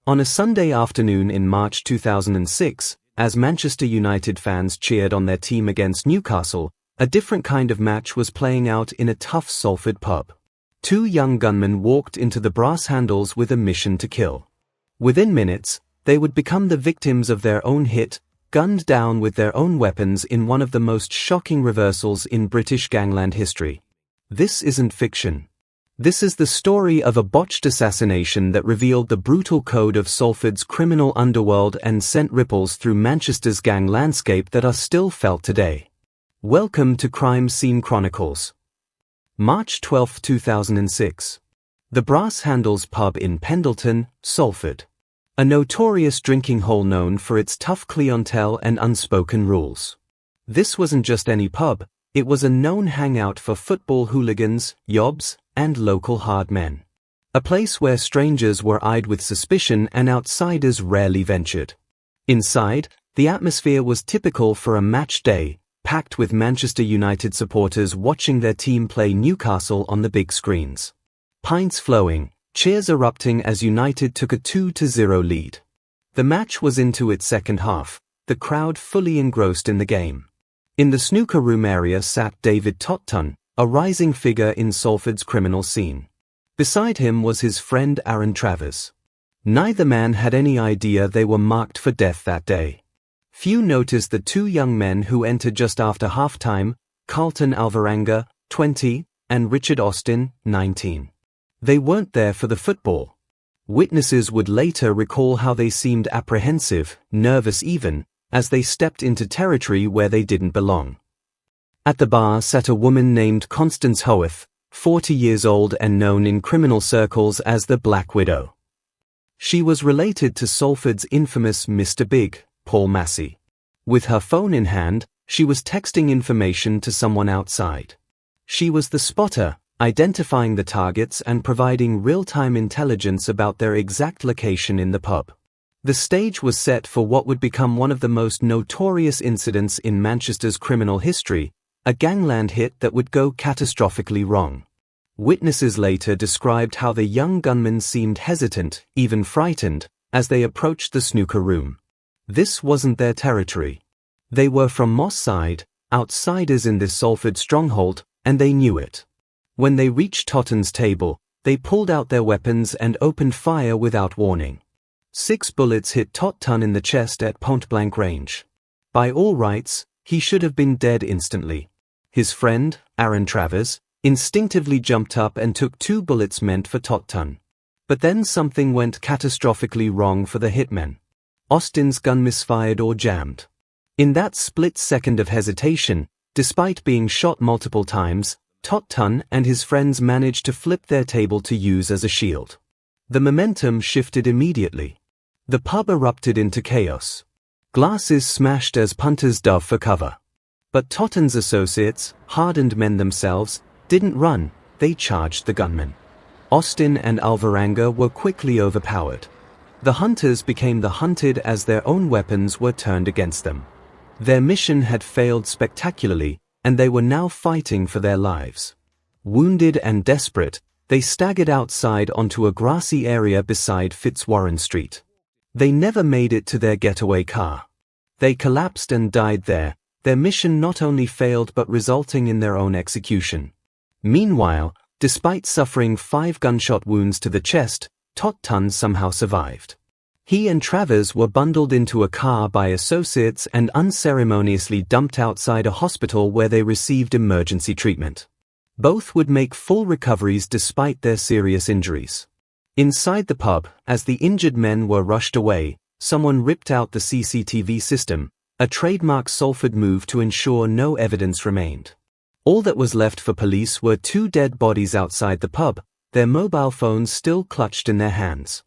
On a Sunday afternoon in March 2006, as Manchester United fans cheered on their team against Newcastle, a different kind of match was playing out in a tough Salford pub. Two young gunmen walked into the brass handles with a mission to kill. Within minutes, they would become the victims of their own hit, gunned down with their own weapons in one of the most shocking reversals in British gangland history. This isn't fiction. This is the story of a botched assassination that revealed the brutal code of Salford's criminal underworld and sent ripples through Manchester's gang landscape that are still felt today. Welcome to Crime Scene Chronicles. March 12, 2006. The Brass Handles pub in Pendleton, Salford. A notorious drinking hole known for its tough clientele and unspoken rules. This wasn't just any pub, it was a known hangout for football hooligans, yobs, and local hard men. A place where strangers were eyed with suspicion and outsiders rarely ventured. Inside, the atmosphere was typical for a match day, packed with Manchester United supporters watching their team play Newcastle on the big screens. Pints flowing, cheers erupting as United took a 2-0 lead. The match was into its second half, the crowd fully engrossed in the game. In the snooker room area sat David Totton, a rising figure in Salford's criminal scene. Beside him was his friend Aaron Travers. Neither man had any idea they were marked for death that day. Few noticed the two young men who entered just after half-time, Carlton Alvarenga, 20, and Richard Austin, 19. They weren't there for the football. Witnesses would later recall how they seemed apprehensive, nervous even, as they stepped into territory where they didn't belong. At the bar sat a woman named Constance Howarth, 40 years old and known in criminal circles as the Black Widow. She was related to Salford's infamous Mr. Big, Paul Massey. With her phone in hand, she was texting information to someone outside. She was the spotter, identifying the targets and providing real-time intelligence about their exact location in the pub. The stage was set for what would become one of the most notorious incidents in Manchester's criminal history, a gangland hit that would go catastrophically wrong. Witnesses later described how the young gunmen seemed hesitant, even frightened, as they approached the snooker room. This wasn't their territory. They were from Moss Side, outsiders in this Salford stronghold, and they knew it. When they reached Totton's table, they pulled out their weapons and opened fire without warning. 6 bullets hit Totton in the chest at point-blank range. By all rights, he should have been dead instantly. His friend, Aaron Travers, instinctively jumped up and took 2 bullets meant for Totton. But then something went catastrophically wrong for the hitmen. Austin's gun misfired or jammed. In that split second of hesitation, despite being shot multiple times, Totton and his friends managed to flip their table to use as a shield. The momentum shifted immediately. The pub erupted into chaos. Glasses smashed as punters dove for cover. But Totton's associates, hardened men themselves, didn't run, they charged the gunmen. Austin and Alvarenga were quickly overpowered. The hunters became the hunted as their own weapons were turned against them. Their mission had failed spectacularly, and they were now fighting for their lives. Wounded and desperate, they staggered outside onto a grassy area beside Fitzwarren Street. They never made it to their getaway car. They collapsed and died there, their mission not only failed but resulting in their own execution. Meanwhile, despite suffering 5 gunshot wounds to the chest, Totton somehow survived. He and Travers were bundled into a car by associates and unceremoniously dumped outside a hospital where they received emergency treatment. Both would make full recoveries despite their serious injuries. Inside the pub, as the injured men were rushed away, someone ripped out the CCTV system, a trademark Salford move to ensure no evidence remained. All that was left for police were 2 dead bodies outside the pub, their mobile phones still clutched in their hands.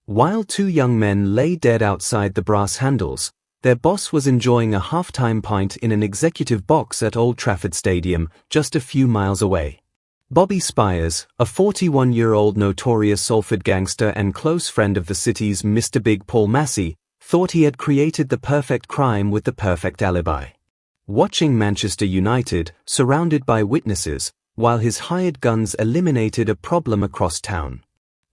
While 2 young men lay dead outside the Brass Handles, their boss was enjoying a half-time pint in an executive box at Old Trafford Stadium, just a few miles away. Bobby Spires, a 41-year-old notorious Salford gangster and close friend of the city's Mr. Big Paul Massey, thought he had created the perfect crime with the perfect alibi. Watching Manchester United, surrounded by witnesses, while his hired guns eliminated a problem across town.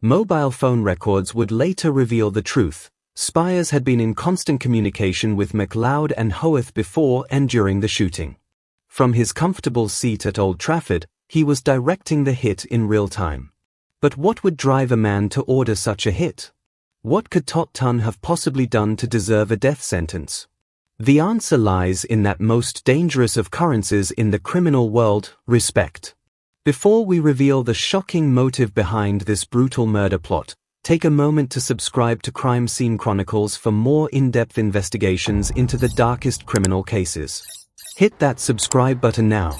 Mobile phone records would later reveal the truth. Spires had been in constant communication with MacLeod and Howarth before and during the shooting. From his comfortable seat at Old Trafford, he was directing the hit in real time. But what would drive a man to order such a hit? What could Tot Tun have possibly done to deserve a death sentence? The answer lies in that most dangerous of currencies in the criminal world, respect. Before we reveal the shocking motive behind this brutal murder plot, take a moment to subscribe to Crime Scene Chronicles for more in-depth investigations into the darkest criminal cases. Hit that subscribe button now.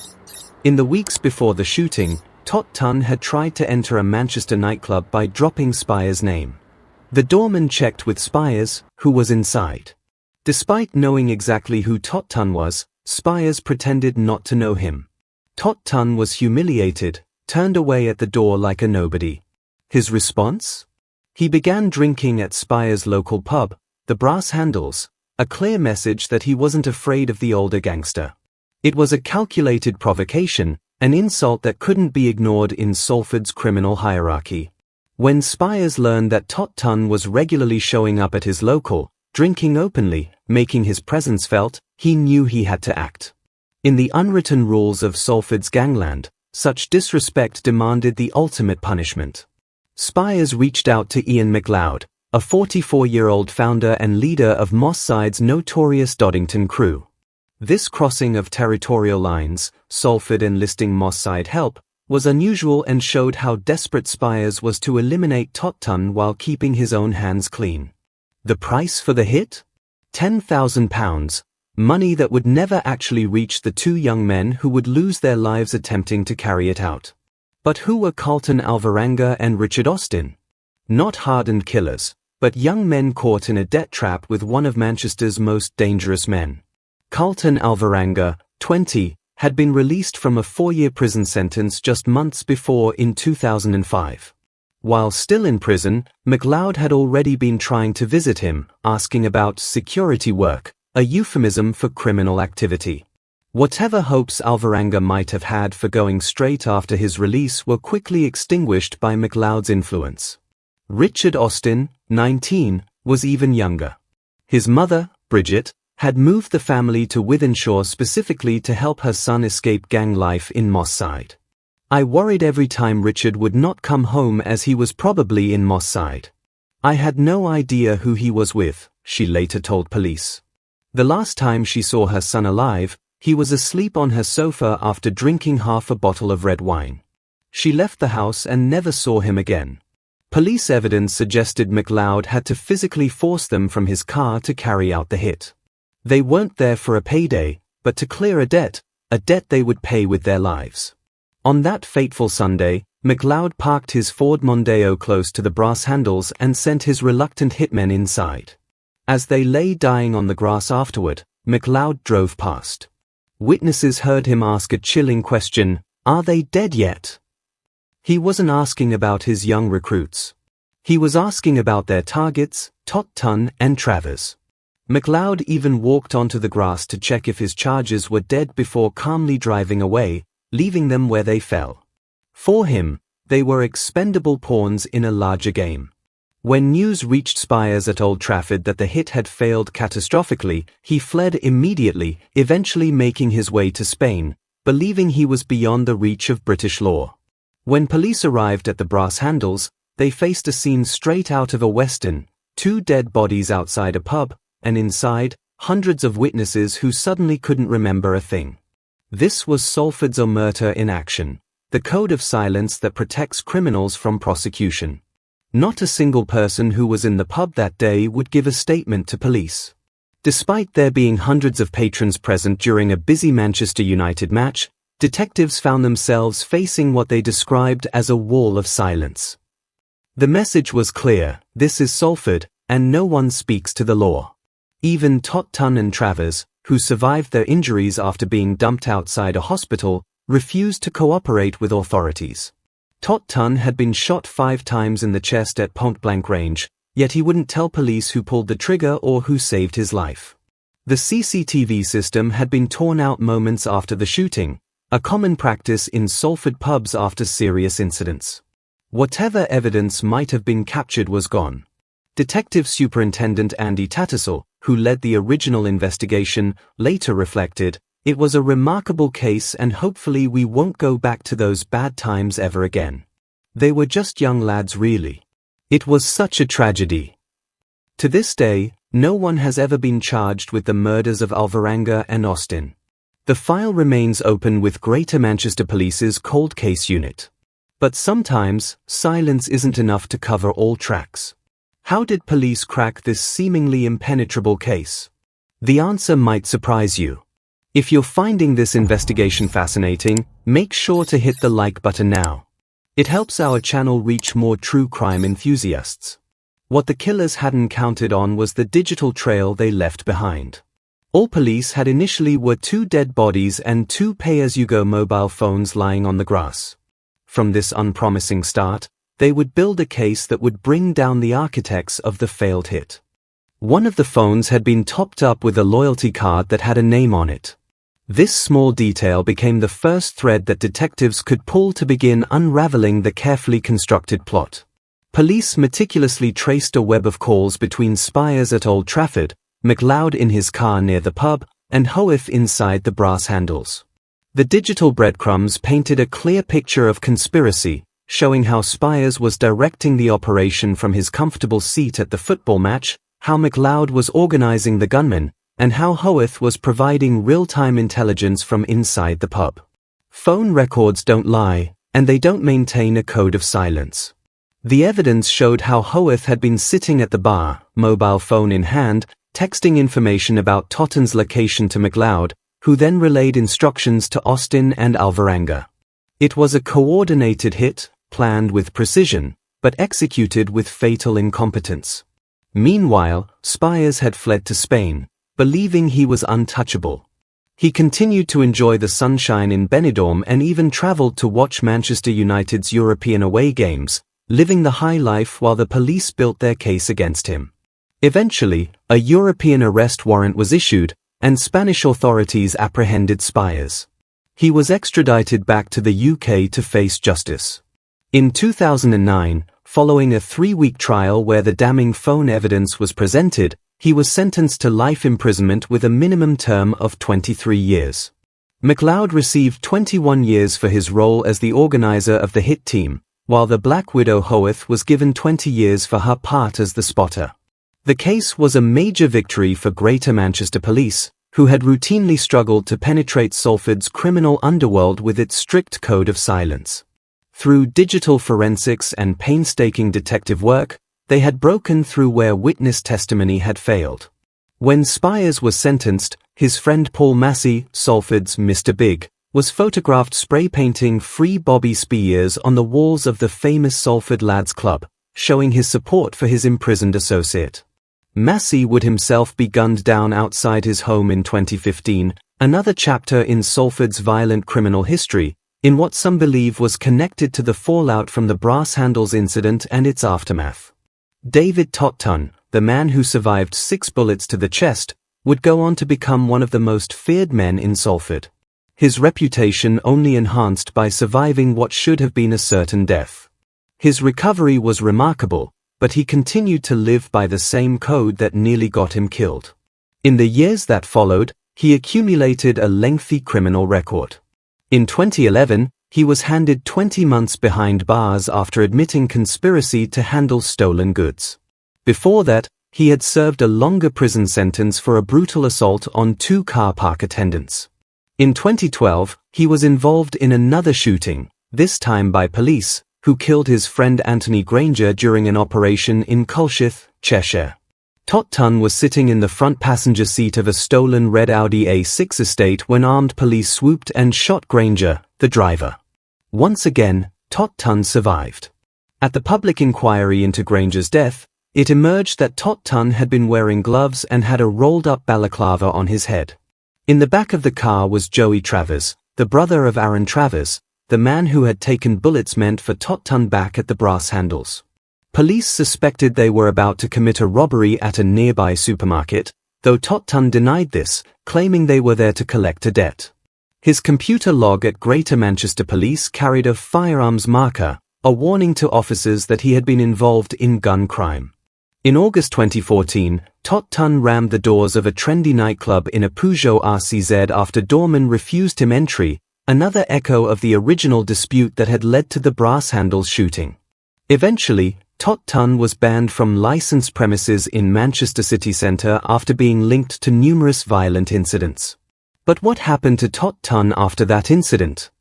In the weeks before the shooting, Tot Tun had tried to enter a Manchester nightclub by dropping Spires' name. The doorman checked with Spires, who was inside. Despite knowing exactly who Tot Tun was, Spires pretended not to know him. Tot Tun was humiliated, turned away at the door like a nobody. His response? He began drinking at Spires' local pub, the Brass Handles, a clear message that he wasn't afraid of the older gangster. It was a calculated provocation, an insult that couldn't be ignored in Salford's criminal hierarchy. When Spires learned that Tot Tun was regularly showing up at his local, drinking openly, making his presence felt, he knew he had to act. In the unwritten rules of Salford's Gangland, such disrespect demanded the ultimate punishment. Spires reached out to Ian MacLeod, a 44-year-old founder and leader of Moss Side's notorious Doddington crew. This crossing of territorial lines, Salford enlisting Moss Side help, was unusual and showed how desperate Spires was to eliminate Tot Tun while keeping his own hands clean. The price for the hit? £10,000, money that would never actually reach the two young men who would lose their lives attempting to carry it out. But who were Carlton Alvarenga and Richard Austin? Not hardened killers, but young men caught in a debt trap with one of Manchester's most dangerous men. Carlton Alvarenga, 20, had been released from a 4-year prison sentence just months before in 2005. While still in prison, MacLeod had already been trying to visit him, asking about security work, a euphemism for criminal activity. Whatever hopes Alvarenga might have had for going straight after his release were quickly extinguished by MacLeod's influence. Richard Austin, 19, was even younger. His mother, Bridget, had moved the family to Wythenshawe specifically to help her son escape gang life in Moss Side. I worried every time Richard would not come home as he was probably in Moss Side. I had no idea who he was with, she later told police. The last time she saw her son alive, he was asleep on her sofa after drinking half a bottle of red wine. She left the house and never saw him again. Police evidence suggested MacLeod had to physically force them from his car to carry out the hit. They weren't there for a payday, but to clear a debt they would pay with their lives. On that fateful Sunday, MacLeod parked his Ford Mondeo close to the Brass Handles and sent his reluctant hitmen inside. As they lay dying on the grass afterward, MacLeod drove past. Witnesses heard him ask a chilling question, "Are they dead yet?" He wasn't asking about his young recruits. He was asking about their targets, Tot Tun and Travers. MacLeod even walked onto the grass to check if his charges were dead before calmly driving away, leaving them where they fell. For him, they were expendable pawns in a larger game. When news reached Spires at Old Trafford that the hit had failed catastrophically, he fled immediately, eventually making his way to Spain, believing he was beyond the reach of British law. When police arrived at the Brass Handles, they faced a scene straight out of a western, 2 dead bodies outside a pub, and inside, hundreds of witnesses who suddenly couldn't remember a thing. This was Salford's omerta in action, the code of silence that protects criminals from prosecution. Not a single person who was in the pub that day would give a statement to police. Despite there being hundreds of patrons present during a busy Manchester United match, detectives found themselves facing what they described as a wall of silence. The message was clear: this is Salford, and no one speaks to the law. Even Tot Tun and Travers, who survived their injuries after being dumped outside a hospital, refused to cooperate with authorities. Tot Tun had been shot 5 times in the chest at point-blank range, yet he wouldn't tell police who pulled the trigger or who saved his life. The CCTV system had been torn out moments after the shooting, a common practice in Salford pubs after serious incidents. Whatever evidence might have been captured was gone. Detective Superintendent Andy Tattersall, who led the original investigation, later reflected, "It was a remarkable case and hopefully we won't go back to those bad times ever again. They were just young lads really. It was such a tragedy." To this day, no one has ever been charged with the murders of Alvarenga and Austin. The file remains open with Greater Manchester Police's Cold Case Unit. But sometimes, silence isn't enough to cover all tracks. How did police crack this seemingly impenetrable case? The answer might surprise you. If you're finding this investigation fascinating, make sure to hit the like button now. It helps our channel reach more true crime enthusiasts. What the killers hadn't counted on was the digital trail they left behind. All police had initially were 2 dead bodies and 2 pay-as-you-go mobile phones lying on the grass. From this unpromising start, they would build a case that would bring down the architects of the failed hit. One of the phones had been topped up with a loyalty card that had a name on it. This small detail became the first thread that detectives could pull to begin unraveling the carefully constructed plot. Police meticulously traced a web of calls between Spires at Old Trafford, MacLeod in his car near the pub, and Hoeth inside the brass handles. The digital breadcrumbs painted a clear picture of conspiracy, showing how Spires was directing the operation from his comfortable seat at the football match, how MacLeod was organizing the gunmen, and how Hoeth was providing real-time intelligence from inside the pub. Phone records don't lie, and they don't maintain a code of silence. The evidence showed how Hoeth had been sitting at the bar, mobile phone in hand, texting information about Totten's location to MacLeod, who then relayed instructions to Austin and Alvarenga. It was a coordinated hit, planned with precision, but executed with fatal incompetence. Meanwhile, Spires had fled to Spain, believing he was untouchable. He continued to enjoy the sunshine in Benidorm and even travelled to watch Manchester United's European away games, living the high life while the police built their case against him. Eventually, a European arrest warrant was issued, and Spanish authorities apprehended Spires. He was extradited back to the UK to face justice. In 2009, following a 3-week trial where the damning phone evidence was presented, he was sentenced to life imprisonment with a minimum term of 23 years. MacLeod received 21 years for his role as the organizer of the hit team, while the Black Widow Hoeth was given 20 years for her part as the spotter. The case was a major victory for Greater Manchester Police, who had routinely struggled to penetrate Salford's criminal underworld with its strict code of silence. Through digital forensics and painstaking detective work, they had broken through where witness testimony had failed. When Spires was sentenced, his friend Paul Massey, Salford's Mr. Big, was photographed spray painting "Free Bobby Spears" on the walls of the famous Salford Lads Club, showing his support for his imprisoned associate. Massey would himself be gunned down outside his home in 2015, another chapter in Salford's violent criminal history, in what some believe was connected to the fallout from the brass handles incident and its aftermath. David Totton, the man who survived 6 bullets to the chest, would go on to become one of the most feared men in Salford. His reputation only enhanced by surviving what should have been a certain death. His recovery was remarkable, but he continued to live by the same code that nearly got him killed. In the years that followed, he accumulated a lengthy criminal record. In 2011, he was handed 20 months behind bars after admitting conspiracy to handle stolen goods. Before that, he had served a longer prison sentence for a brutal assault on 2 car park attendants. In 2012, he was involved in another shooting, this time by police, who killed his friend Anthony Granger during an operation in Colchester, Cheshire. Totton was sitting in the front passenger seat of a stolen red Audi A6 estate when armed police swooped and shot Granger, the driver. Once again, Totton survived. At the public inquiry into Granger's death, it emerged that Totton had been wearing gloves and had a rolled-up balaclava on his head. In the back of the car was Joey Travers, the brother of Aaron Travers, the man who had taken bullets meant for Totton back at the brass handles. Police suspected they were about to commit a robbery at a nearby supermarket, though Totton denied this, claiming they were there to collect a debt. His computer log at Greater Manchester Police carried a firearms marker, a warning to officers that he had been involved in gun crime. In August 2014, Tot Tun rammed the doors of a trendy nightclub in a Peugeot RCZ after doormen refused him entry, another echo of the original dispute that had led to the brass handles shooting. Eventually, Tot Tun was banned from licensed premises in Manchester city centre after being linked to numerous violent incidents. But what happened to Tot Tun after that incident?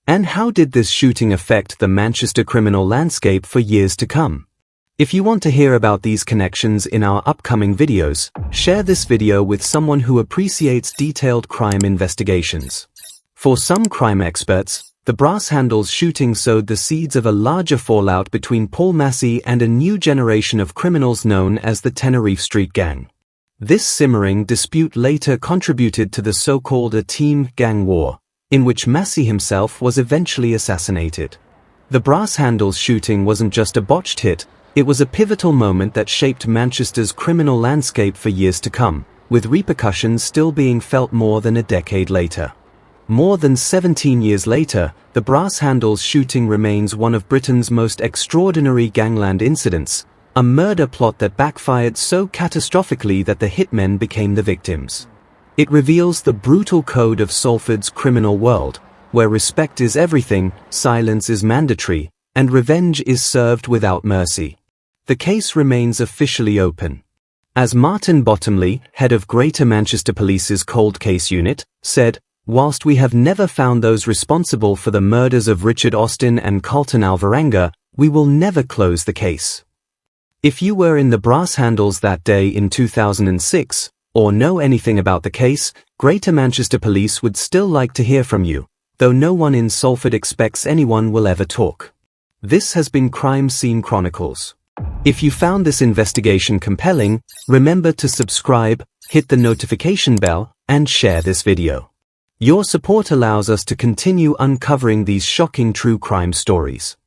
And how did this shooting affect the Manchester criminal landscape for years to come? If you want to hear about these connections in our upcoming videos, share this video with someone who appreciates detailed crime investigations. For some crime experts, the brass handles shooting sowed the seeds of a larger fallout between Paul Massey and a new generation of criminals known as the Tenerife Street Gang. This simmering dispute later contributed to the so-called team gang war, in which Massey himself was eventually assassinated. The brass handles shooting wasn't just a botched hit, it was a pivotal moment that shaped Manchester's criminal landscape for years to come, with repercussions still being felt more than a decade later. More than 17 years later, the brass handles shooting remains one of Britain's most extraordinary gangland incidents, a murder plot that backfired so catastrophically that the hitmen became the victims. It reveals the brutal code of Salford's criminal world, where respect is everything, silence is mandatory, and revenge is served without mercy. The case remains officially open. As Martin Bottomley, head of Greater Manchester Police's Cold Case Unit, said, "Whilst we have never found those responsible for the murders of Richard Austin and Carlton Alvarenga, we will never close the case." If you were in the brass handles that day in 2006, or know anything about the case, Greater Manchester Police would still like to hear from you, though no one in Salford expects anyone will ever talk. This has been Crime Scene Chronicles. If you found this investigation compelling, remember to subscribe, hit the notification bell, and share this video. Your support allows us to continue uncovering these shocking true crime stories.